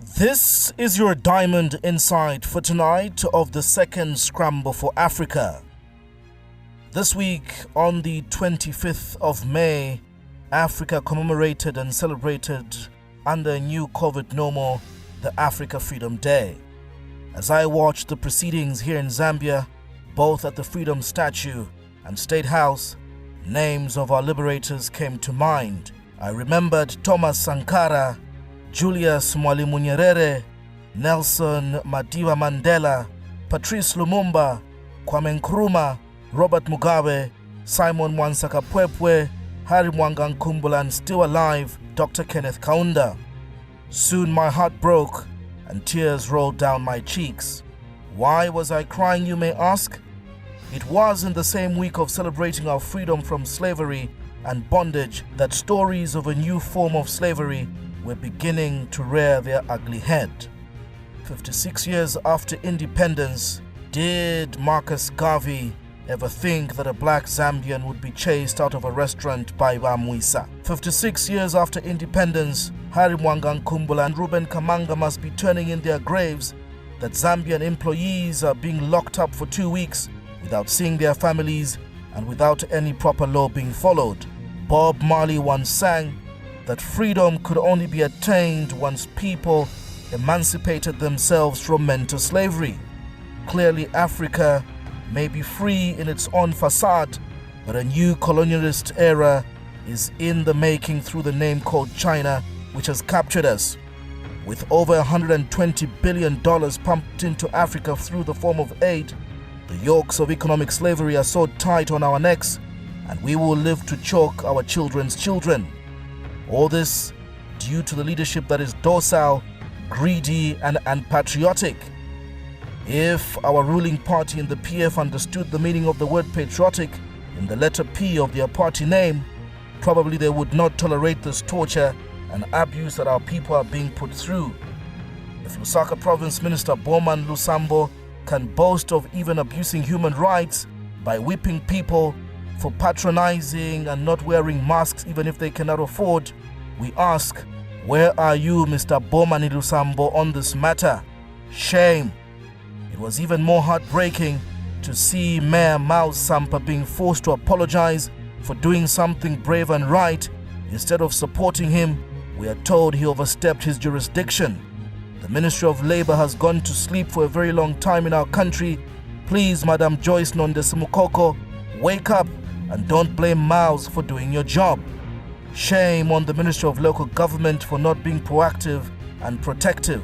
This is your Diamond Insight for tonight of the second Scramble for Africa. This week, on the 25th of May, Africa commemorated and celebrated under a new COVID normal the Africa Freedom Day. As I watched the proceedings here in Zambia, both at the Freedom Statue and State House, names of our liberators came to mind. I remembered Thomas Sankara, Julius Mwalimu Nyerere, Nelson Madiba Mandela, Patrice Lumumba, Kwame Nkrumah, Robert Mugabe, Simon Mwansaka-Pwepwe, Harry Mwanga Nkumbula, and still alive, Dr. Kenneth Kaunda. Soon my heart broke and tears rolled down my cheeks. Why was I crying, you may ask? It was in the same week of celebrating our freedom from slavery and bondage that stories of a new form of slavery were beginning to rear their ugly head. 56 years after independence, did Marcus Garvey ever think that a black Zambian would be chased out of a restaurant by Bamwisa? 56 years after independence, Harry Mwanga Nkumbula and Ruben Kamanga must be turning in their graves that Zambian employees are being locked up for 2 weeks without seeing their families and without any proper law being followed. Bob Marley once sang that freedom could only be attained once people emancipated themselves from mental slavery. Clearly, Africa may be free in its own facade, but a new colonialist era is in the making through the name called China, which has captured us. With over $120 billion pumped into Africa through the form of aid, the yokes of economic slavery are so tight on our necks, and we will live to choke our children's children. All this due to the leadership that is docile, greedy, and unpatriotic. If our ruling party in the PF understood the meaning of the word patriotic in the letter P of their party name, probably they would not tolerate this torture and abuse that our people are being put through. If Lusaka Province Minister Bowman Lusambo can boast of even abusing human rights by whipping people for patronizing and not wearing masks even if they cannot afford, we ask, where are you, Mr. Bowman Lusambo, on this matter? Shame. It was even more heartbreaking to see Mayor Miles Sampa being forced to apologize for doing something brave and right. Instead of supporting him, we are told he overstepped his jurisdiction. The Ministry of Labor has gone to sleep for a very long time in our country. Please, Madam Joyce Nondesimukoko, wake up and don't blame Miles for doing your job. Shame on the Ministry of Local Government for not being proactive and protective.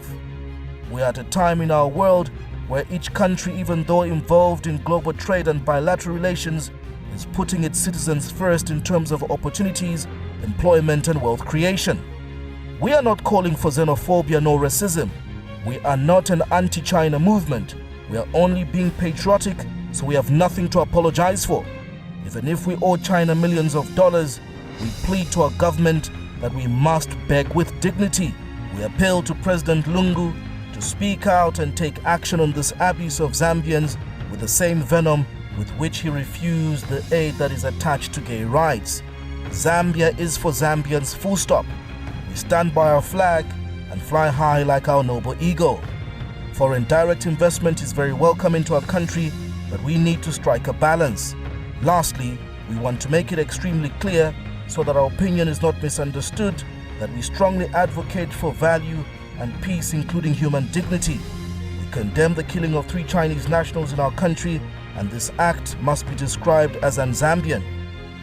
We are at a time in our world where each country, even though involved in global trade and bilateral relations, is putting its citizens first in terms of opportunities, employment, and wealth creation. We are not calling for xenophobia nor racism. We are not an anti-China movement. We are only being patriotic, so we have nothing to apologize for. Even if we owe China millions of dollars, we plead to our government that we must beg with dignity. We appeal to President Lungu to speak out and take action on this abuse of Zambians with the same venom with which he refused the aid that is attached to gay rights. Zambia is for Zambians, full stop. We stand by our flag and fly high like our noble eagle. Foreign direct investment is very welcome into our country, but we need to strike a balance. Lastly, we want to make it extremely clear so that our opinion is not misunderstood that we strongly advocate for value and peace, including human dignity. We condemn the killing of 3 Chinese nationals in our country, and this act must be described as un-Zambian.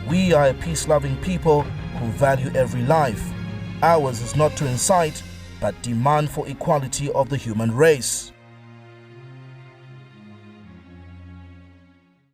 We are a peace-loving people who value every life. Ours is not to incite, but demand for equality of the human race.